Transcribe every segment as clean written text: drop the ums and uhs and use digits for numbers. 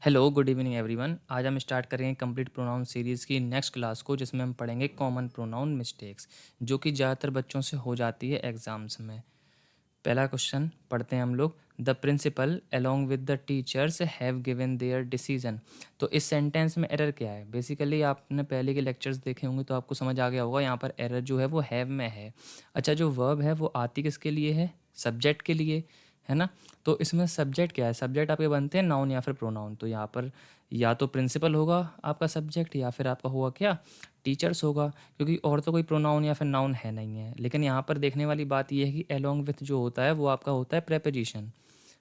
Hello, good evening everyone. आज हम start करेंगे कंप्लीट प्रोनाउन सीरीज़ की नेक्स्ट क्लास को, जिसमें हम पढ़ेंगे कॉमन प्रोनाउन मिस्टेक्स, जो कि ज़्यादातर बच्चों से हो जाती है एग्जाम्स में। पहला क्वेश्चन पढ़ते हैं हम लोग। The principal along with the teachers have given their decision. तो इस सेंटेंस में एरर क्या है? बेसिकली आपने पहले के लेक्चर्स देखे होंगे तो आपको समझ आ गया होगा, यहाँ पर एरर जो है वो हैव में है। अच्छा, जो वर्ब है वो आती किसके लिए है? सब्जेक्ट के लिए, है ना। तो इसमें सब्जेक्ट क्या है? सब्जेक्ट आपके बनते हैं नाउन या फिर प्रोनाउन। तो यहाँ पर या तो प्रिंसिपल होगा आपका सब्जेक्ट, या फिर आपका होगा क्या? टीचर्स होगा, क्योंकि और तो कोई प्रोनाउन या फिर नाउन है नहीं है। लेकिन यहाँ पर देखने वाली बात यह है कि अलोंग विथ जो होता है वो आपका होता है प्रेपोजिशन,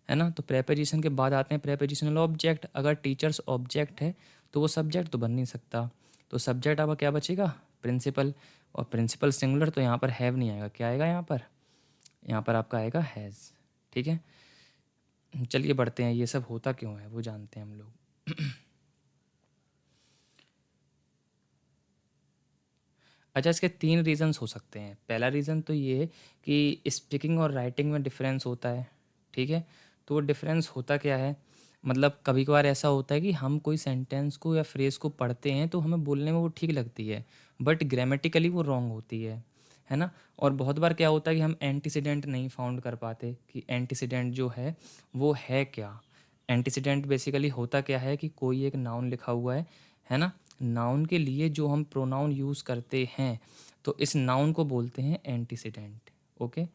है ना। तो प्रेपोजिशन के बाद आते हैं प्रेपोजिशनल ऑब्जेक्ट। अगर टीचर्स ऑब्जेक्ट है तो वो सब्जेक्ट तो बन नहीं सकता। तो सब्जेक्ट आपका क्या बचेगा? प्रिंसिपल। और प्रिंसिपल सिंगुलर, तो यहाँ पर हैव नहीं आएगा। क्या आएगा यहाँ पर? यहाँ पर आपका आएगा हैज़। ठीक है, चलिए बढ़ते हैं। ये सब होता क्यों है वो जानते हैं हम लोग। अच्छा, इसके 3 रीज़न्स हो सकते हैं। पहला रीज़न तो ये है कि स्पीकिंग और राइटिंग में डिफ़रेंस होता है, ठीक है। तो वो डिफ़रेंस होता क्या है? मतलब कभी-कभार ऐसा होता है कि हम कोई सेंटेंस को या फ्रेज़ को पढ़ते हैं तो हमें बोलने में वो ठीक लगती है, बट ग्रामेटिकली वो रॉन्ग होती है ना? और बहुत बार क्या होता है कि हम एंटीसीडेंट नहीं फाउंड कर पाते कि एंटीसीडेंट जो है वो है क्या? एंटीसीडेंट बेसिकली होता क्या है कि कोई एक नाउन लिखा हुआ है ना? नाउन के लिए जो हम प्रोनाउन यूज़ करते हैं, तो इस नाउन को बोलते हैं एंटीसीडेंट। ओके,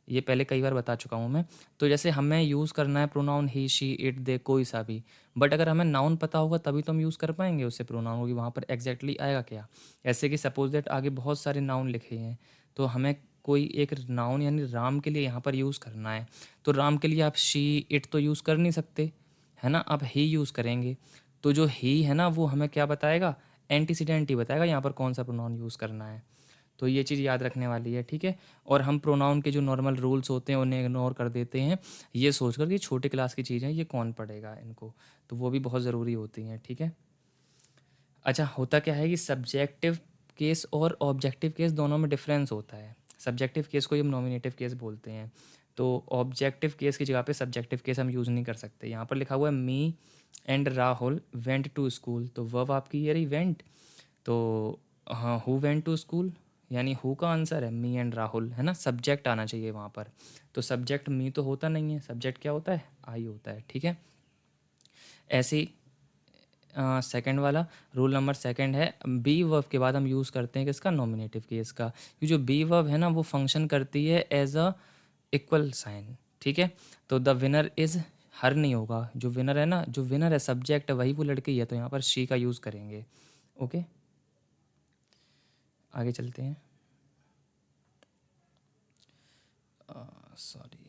ये पहले कई बार बता चुका हूँ मैं। तो जैसे हमें यूज़ करना है प्रोनाउन ही, शी, इट, दे, कोई सा भी, बट अगर हमें नाउन पता होगा तभी तो हम यूज़ कर पाएंगे उससे प्रोनाउन को, कि वहाँ पर एग्जैक्टली आएगा क्या। ऐसे कि सपोज दैट आगे बहुत सारे नाउन लिखे हैं, तो हमें कोई एक नाउन यानी राम के लिए यहाँ पर यूज़ करना है। तो राम के लिए आप शी, इट तो यूज़ कर नहीं सकते, है ना। आप ही यूज़ करेंगे। तो जो ही है ना वो हमें क्या बताएगा? एंटीसीडेंट ही बताएगा यहाँ पर कौन सा प्रोनाउन यूज़ करना है। तो ये चीज़ याद रखने वाली है, ठीक है। और हम प्रोनाउन के जो नॉर्मल रूल्स होते हैं उन्हें इग्नोर कर देते हैं, ये सोचकर कि छोटी क्लास की चीज़ें ये कौन पढ़ेगा इनको। तो वो भी बहुत ज़रूरी होती हैं, ठीक है। अच्छा, होता क्या है कि सब्जेक्टिव केस और ऑब्जेक्टिव केस दोनों में डिफरेंस होता है। सब्जेक्टिव केस को हम नॉमिनेटिव केस बोलते हैं। तो ऑब्जेक्टिव केस की जगह पे सब्जेक्टिव केस हम यूज़ नहीं कर सकते। यहाँ पर लिखा हुआ है me and Rahul went to school, तो वर्ब आपकी ये रही वेंट। तो हाँ, हु वेंट टू स्कूल, यानी हु का आंसर है मी एंड राहुल, है ना। सब्जेक्ट आना चाहिए वहाँ पर। तो सब्जेक्ट मी तो होता नहीं है, सब्जेक्ट क्या होता है? आई होता है, ठीक है। ऐसे ही सेकंड वाला रूल नंबर सेकंड है, बी वर्ब के बाद हम यूज़ करते हैं किसका? नॉमिनेटिव केस का। ये जो बी वर्ब है ना वो फंक्शन करती है एज अ इक्वल साइन, ठीक है। तो द विनर इज़, हर नहीं होगा। जो विनर है ना, जो विनर है सब्जेक्ट है वही वो लड़की है, तो यहाँ पर शी का यूज़ करेंगे। ओके, आगे चलते हैं। सॉरी,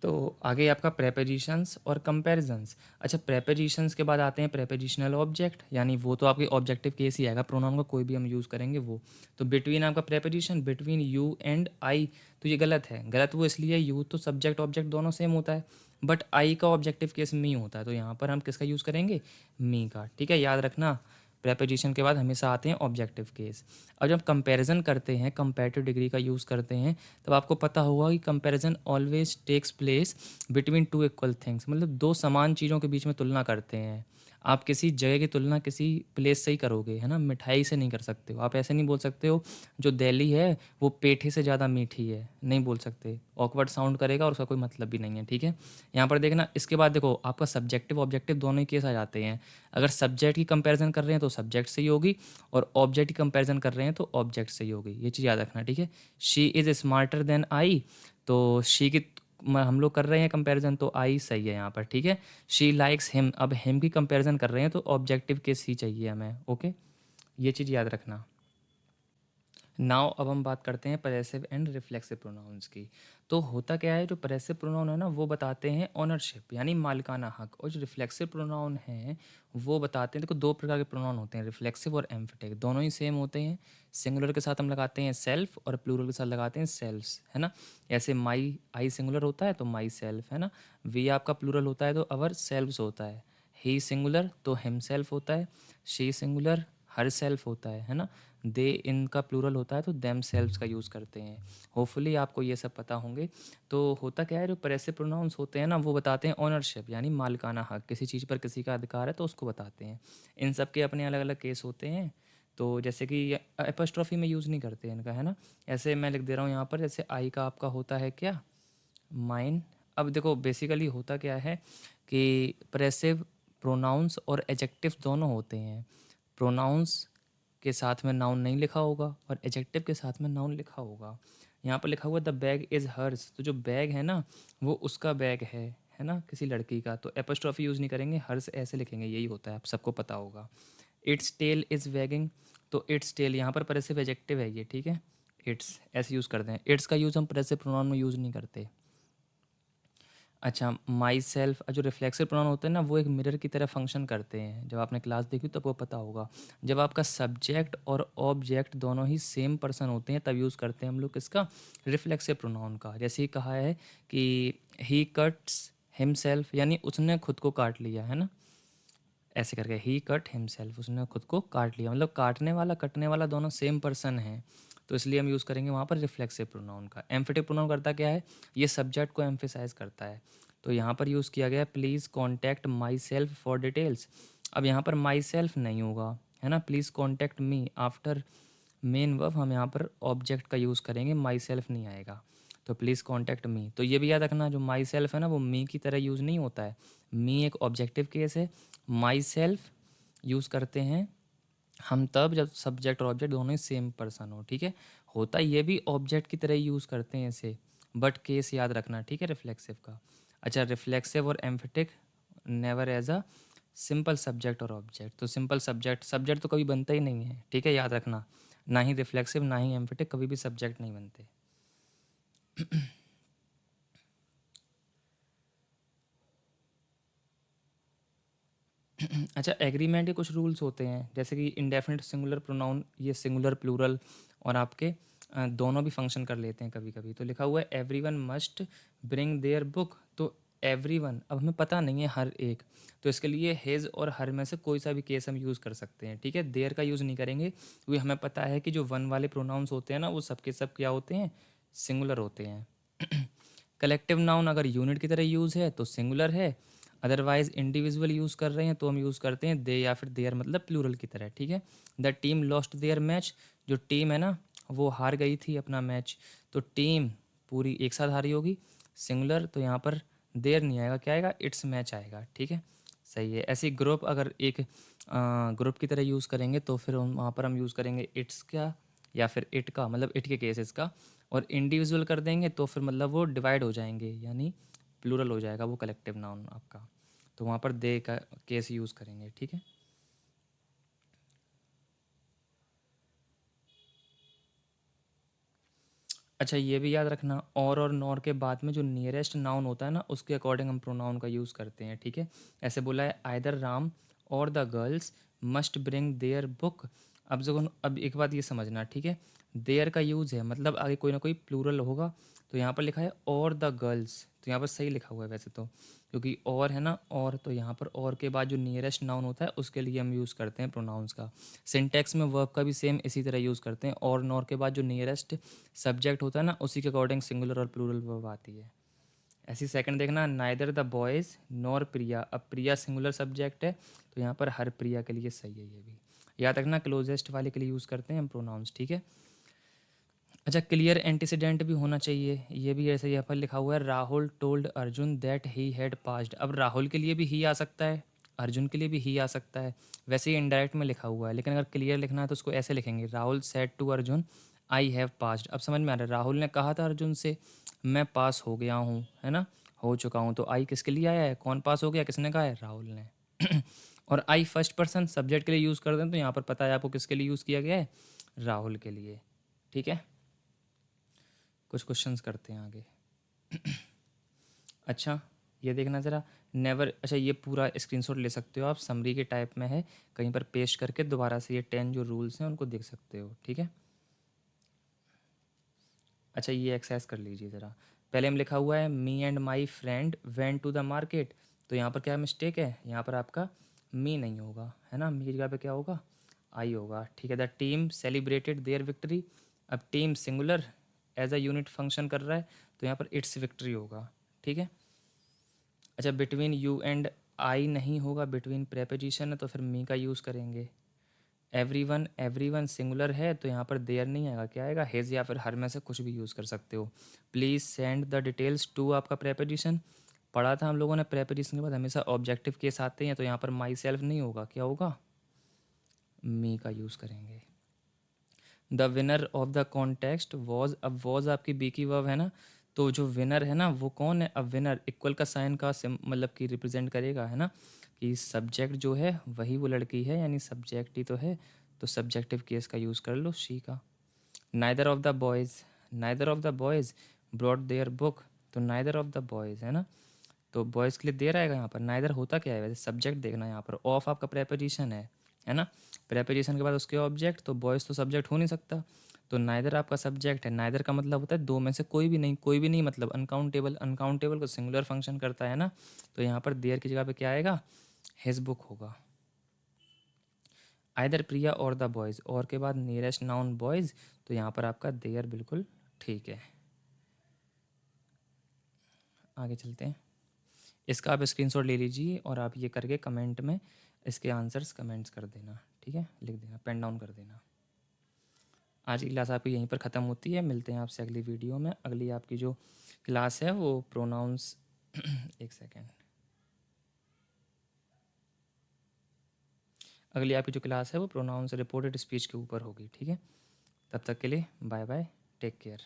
तो आगे आपका प्रेपोजिशंस और कंपैरिजंस। अच्छा, प्रेपोजिशंस के बाद आते हैं प्रेपोजिशनल ऑब्जेक्ट, यानी वो तो आपके ऑब्जेक्टिव केस ही आएगा, प्रोनाउन का कोई भी हम यूज़ करेंगे वो। तो बिटवीन आपका preposition between you and I, तो ये गलत है। गलत वो इसलिए, यू तो सब्जेक्ट ऑब्जेक्ट दोनों सेम होता है, बट आई का ऑब्जेक्टिव केस मी होता है। तो यहाँ पर हम किसका यूज़ करेंगे? मी का, ठीक है, याद रखना। प्रेपोजिशन के बाद हमेशा आते हैं ऑब्जेक्टिव केस। और जब कंपैरिजन करते हैं, कंपैरेटिव डिग्री का यूज़ करते हैं, तब आपको पता होगा कि comparison always takes place between two equal things. मतलब दो समान चीज़ों के बीच में तुलना करते हैं। आप किसी जगह की तुलना किसी प्लेस से ही करोगे, है ना। मिठाई से नहीं कर सकते हो। आप ऐसे नहीं बोल सकते हो जो दिल्ली है वो पेठे से ज़्यादा मीठी है, नहीं बोल सकते। ऑकवर्ड साउंड करेगा और उसका कोई मतलब भी नहीं है, ठीक है। यहाँ पर देखना, इसके बाद देखो आपका सब्जेक्टिव ऑब्जेक्टिव दोनों ही केस आ जाते हैं। अगर सब्जेक्ट की कंपैरिजन कर रहे हैं तो सब्जेक्ट से ही होगी, और ऑब्जेक्ट की कंपैरिजन कर रहे हैं तो ऑब्जेक्ट से ही होगी। ये चीज़ याद रखना, ठीक है। She is smarter than I, तो शी की हम लोग कर रहे हैं कंपैरिजन, तो आई सही है यहाँ पर, ठीक है। शी लाइक्स हिम, अब हिम की कंपैरिजन कर रहे हैं तो ऑब्जेक्टिव केस ही चाहिए हमें। ओके, ये चीज़ याद रखना। नाउ अब हम बात करते हैं पजेसिव एंड रिफ्लेक्सिव प्रोनाउंस की। तो होता क्या है, जो पजेसिव प्रोनाउन है ना वो बताते हैं ओनरशिप यानी मालिकाना हक, और जो रिफ्लेक्सिव प्रोनाउन है वो बताते हैं, देखो दो प्रकार के प्रोनाउन होते हैं, रिफ्लेक्सिव और एम्फेटिक। दोनों ही सेम होते हैं। सिंगुलर के साथ हम लगाते हैं सेल्फ और प्लूरल के साथ लगाते हैं सेल्फ्स, है ना। ऐसे माई, आई सिंगुलर होता है तो माई सेल्फ, है ना। वी आपका प्लूरल होता है तो अवर सेल्व्स होता है। ही सिंगुलर तो हिम सेल्फ होता है। शी सिंगुलर हर सेल्फ होता है ना। दे इनका प्लूरल होता है तो देम सेल्व्स का यूज़ करते हैं। होपफुली आपको ये सब पता होंगे। तो होता क्या है, जो परेसिव प्रोनाउंस होते हैं ना, वो बताते हैं ओनरशिप यानी मालिकाना हक, किसी चीज़ पर किसी का अधिकार है तो उसको बताते हैं। इन सब के अपने अलग अलग केस होते हैं। तो जैसे कि एपोस्ट्रोफी में यूज़ नहीं करते हैं इनका, है ना। ऐसे मैं लिख दे रहा हूँ यहाँ पर, जैसे आई का आपका होता है क्या, माइन। अब देखो बेसिकली होता क्या है कि प्रेसिव प्रोनाउंस और एजेक्टिव दोनों होते हैं। प्रोनाउंस के साथ में नाउन नहीं लिखा होगा और एजेक्टिव के साथ में नाउन लिखा होगा। यहाँ पर लिखा हुआ द बैग इज़ हर्स, तो जो बैग है ना वो उसका बैग है ना, किसी लड़की का। तो एपोस्ट्रॉफी यूज़ नहीं करेंगे, हर्स ऐसे लिखेंगे, यही होता है, आप सबको पता होगा। इट्स टेल इज़ वैगिंग, तो इट्स टेल यहाँ पर परेसिव एजेक्टिव है ये, ठीक है। इट्स ऐसे यूज़ करते हैं। इट्स का यूज़ हम परेसिव प्रोनाउन में यूज़ नहीं करते। अच्छा, माई सेल्फ जो रिफ्लेक्सिव प्रोनाउन होते हैं ना, वो एक मिरर की तरह फंक्शन करते हैं। जब आपने क्लास देखी तब वो पता होगा। जब आपका सब्जेक्ट और ऑब्जेक्ट दोनों ही सेम पर्सन होते हैं तब यूज़ करते हैं हम लोग किसका, रिफ्लेक्सिव प्रोनाउन का। जैसे ही कहा है कि ही कट्स हिमसेल्फ, यानी उसने खुद को काट लिया, है ना, ऐसे करके ही कट हिमसेल्फ, उसने खुद को काट लिया, मतलब काटने वाला कटने वाला दोनों सेम पर्सन हैं। तो इसलिए हम यूज़ करेंगे वहाँ पर रिफ्लेक्सिव प्रोनाउन का। एम्फेटिक प्रोनाउन करता क्या है, ये सब्जेक्ट को एम्फेसाइज करता है। तो यहाँ पर यूज़ किया गया please contact my self for details. अब यहाँ पर माई सेल्फ नहीं होगा, है ना, please contact me after main verb हम यहाँ पर ऑब्जेक्ट का यूज़ करेंगे, माई सेल्फ नहीं आएगा। तो प्लीज़ कॉन्टैक्ट मी, तो ये भी याद रखना, जो माई सेल्फ है ना वो मी की तरह यूज़ नहीं होता है। मी एक ऑब्जेक्टिव केस है, माई सेल्फ यूज़ करते हैं हम तब जब सब्जेक्ट और ऑब्जेक्ट दोनों ही सेम पर्सन हो, ठीक है। होता ये भी ऑब्जेक्ट की तरह यूज़ करते हैं इसे, बट केस याद रखना, ठीक है, रिफ्लेक्सिव का। अच्छा, रिफ्लेक्सिव और emphatic never as a simple subject और ऑब्जेक्ट। तो सिंपल सब्जेक्ट सब्जेक्ट तो कभी बनता ही नहीं है, ठीक है, याद रखना। ना ही रिफ्लेक्सिव ना ही एम्फेटिक कभी भी सब्जेक्ट नहीं बनते। अच्छा, एग्रीमेंट के कुछ रूल्स होते हैं, जैसे कि इंडेफिनिट सिंगुलर प्रोनाउन, ये सिंगुलर प्लूरल और आपके दोनों भी फंक्शन कर लेते हैं कभी कभी। तो लिखा हुआ है everyone must bring their book, तो एवरीवन अब हमें पता नहीं है हर एक, तो इसके लिए हेज और हर में से कोई सा भी केस हम यूज़ कर सकते हैं, ठीक है। देयर का यूज़ नहीं करेंगे क्योंकि हमें पता है कि जो वन वाले प्रोनाउंस होते हैं ना वो सबके सब क्या होते हैं, सिंगुलर होते हैं। कलेक्टिव नाउन अगर यूनिट की तरह यूज़ है तो सिंगुलर है, अदरवाइज इंडिविजुअल यूज़ कर रहे हैं तो हम यूज़ करते हैं दे या फिर देयर, मतलब प्लूरल की तरह, ठीक है। The team lost their match, जो टीम है ना वो हार गई थी अपना मैच, तो टीम पूरी एक साथ हारी होगी, सिंगुलर, तो यहाँ पर देयर नहीं आएगा, क्या आएगा, इट्स मैच आएगा, ठीक है। सही है। ऐसे ग्रुप अगर एक ग्रुप की तरह यूज़ करेंगे तो फिर वहाँ पर हम यूज़ करेंगे इट्स का या फिर इट का, मतलब इट के केसेस का। और इंडिविजुअल कर देंगे तो फिर मतलब वो डिवाइड हो जाएंगे, यानी प्लूरल हो जाएगा वो कलेक्टिव नाउन आपका। तो वहाँ पर दे का केस यूज़ करेंगे, ठीक है। अच्छा, ये भी याद रखना, और नॉर के बाद में जो नियरेस्ट नाउन होता है ना उसके अकॉर्डिंग हम प्रोनाउन का यूज़ करते हैं, ठीक है। ऐसे बोला है आइदर राम और the girls must bring their book. अब एक बात ये समझना, ठीक है, देयर का यूज़ है मतलब आगे कोई ना कोई प्लूरल होगा। तो यहाँ पर लिखा है और द गर्ल्स, तो यहाँ पर सही लिखा हुआ है वैसे तो, क्योंकि और है ना, और तो यहाँ पर और के बाद जो नियरेस्ट नाउन होता है उसके लिए हम यूज़ करते हैं प्रोनाउंस का। सिंटेक्स में वर्ब का भी सेम इसी तरह यूज़ करते हैं, और नॉर के बाद जो नियरेस्ट सब्जेक्ट होता है ना उसी के अकॉर्डिंग सिंगुलर और प्लूरल वर्ब आती है। ऐसी सेकंड देखना, नाइदर द बॉयज़ नॉर प्रिया, अब प्रिया सिंगुलर सब्जेक्ट है तो यहाँ पर हर प्रिया के लिए सही है, ये भी याद रखना। क्लोजेस्ट वाले के लिए यूज़ करते हैं हम प्रोनाउंस, ठीक है। अच्छा, क्लियर एंटीसीडेंट भी होना चाहिए, ये भी ऐसे यहाँ पर लिखा हुआ है Rahul told Arjun that he had passed. अब राहुल के लिए भी ही आ सकता है, अर्जुन के लिए भी ही आ सकता है, वैसे ही इनडायरेक्ट में लिखा हुआ है, लेकिन अगर क्लियर लिखना है तो उसको ऐसे लिखेंगे Rahul said to Arjun I have passed. अब समझ में आ रहा है, राहुल ने कहा था अर्जुन से मैं पास हो गया हूँ, है ना, हो चुका हूँ, तो आई किसके लिए आया है, कौन पास हो गया, किसने कहा है, राहुल ने। और आई फर्स्ट पर्सन सब्जेक्ट के लिए यूज़ कर दें तो यहाँ पर पता है आपको किसके लिए यूज़ किया गया है, राहुल के लिए, ठीक है। कुछ क्वेश्चंस करते हैं आगे। अच्छा, ये देखना ज़रा, नेवर, अच्छा ये पूरा स्क्रीनशॉट ले सकते हो आप, समरी के टाइप में है, कहीं पर पेस्ट करके दोबारा से ये 10 जो रूल्स हैं उनको देख सकते हो, ठीक है। अच्छा, ये एक्सरसाइज कर लीजिए ज़रा। पहले हम लिखा हुआ है me and my friend went to the market, तो यहाँ पर क्या मिस्टेक है, यहाँ पर आपका मी नहीं होगा, है ना, मी की जगह पे क्या होगा, आई होगा, ठीक है। The team celebrated their victory. अब team singular as a unit function कर रहा है, तो यहाँ पर इट्स विक्ट्री होगा, ठीक है। अच्छा, बिटवीन यू एंड आई नहीं होगा, बिटवीन प्रेपोजिशन है तो फिर मी का यूज़ करेंगे। एवरी वन सिंगुलर है तो यहाँ पर देयर नहीं आएगा, क्या आएगा, हेज या फिर हर में से कुछ भी यूज़ कर सकते हो। Please send the details to आपका प्रेपोजिशन। पढ़ा था हम लोगों ने प्रेपोजिशन के बाद हमेशा ऑब्जेक्टिव केस आते हैं, तो यहाँ पर माई सेल्फ नहीं होगा, क्या होगा, मी का यूज़ करेंगे। The winner of the context was, अब वॉज आपकी बी की वर्ब है ना, तो जो विनर है ना वो कौन है, अब विनर इक्वल का साइन का मतलब कि रिप्रेजेंट करेगा, है ना, कि सब्जेक्ट जो है वही वो लड़की है, यानी सब्जेक्ट ही तो है, तो सब्जेक्टिव केस का यूज़ कर लो, शी का। Neither of the boys brought their book, तो नाइदर ऑफ द बॉयज़ है ना, तो बॉयज़ के लिए देर आएगा यहाँ पर। नाइदर होता क्या है वैसे, सब्जेक्ट देखना यहाँ पर, ऑफ आपका प्रेपोजिशन है ना, प्रेपोजिशन के बाद उसके ऑब्जेक्ट, तो बॉयज़ तो सब्जेक्ट हो नहीं सकता, तो नाइदर आपका सब्जेक्ट है। नाइदर का मतलब होता है दो में से कोई भी नहीं, कोई भी नहीं मतलब अनकाउंटेबल, अनकाउंटेबल को सिंगुलर फंक्शन करता है ना, तो यहाँ पर देयर की जगह पे क्या आएगा, हिज बुक होगा। आइदर प्रिया और द बॉयज़, और के बाद नियरेस्ट नाउन बॉयज़, तो यहाँ पर आपका देयर बिल्कुल ठीक है। आगे चलते हैं, इसका आप स्क्रीनशॉट ले लीजिए और आप ये करके कमेंट में इसके आंसर्स कमेंट्स कर देना, ठीक है, लिख देना, पेन डाउन कर देना। आज की क्लास आपकी यहीं पर ख़त्म होती है, मिलते हैं आपसे अगली वीडियो में। अगली आपकी जो क्लास है वो प्रोनाउंस एक सेकेंड, अगली आपकी जो क्लास है वो प्रोनाउंस रिपोर्टेड स्पीच के ऊपर होगी, ठीक है। तब तक के लिए बाय बाय, टेक केयर।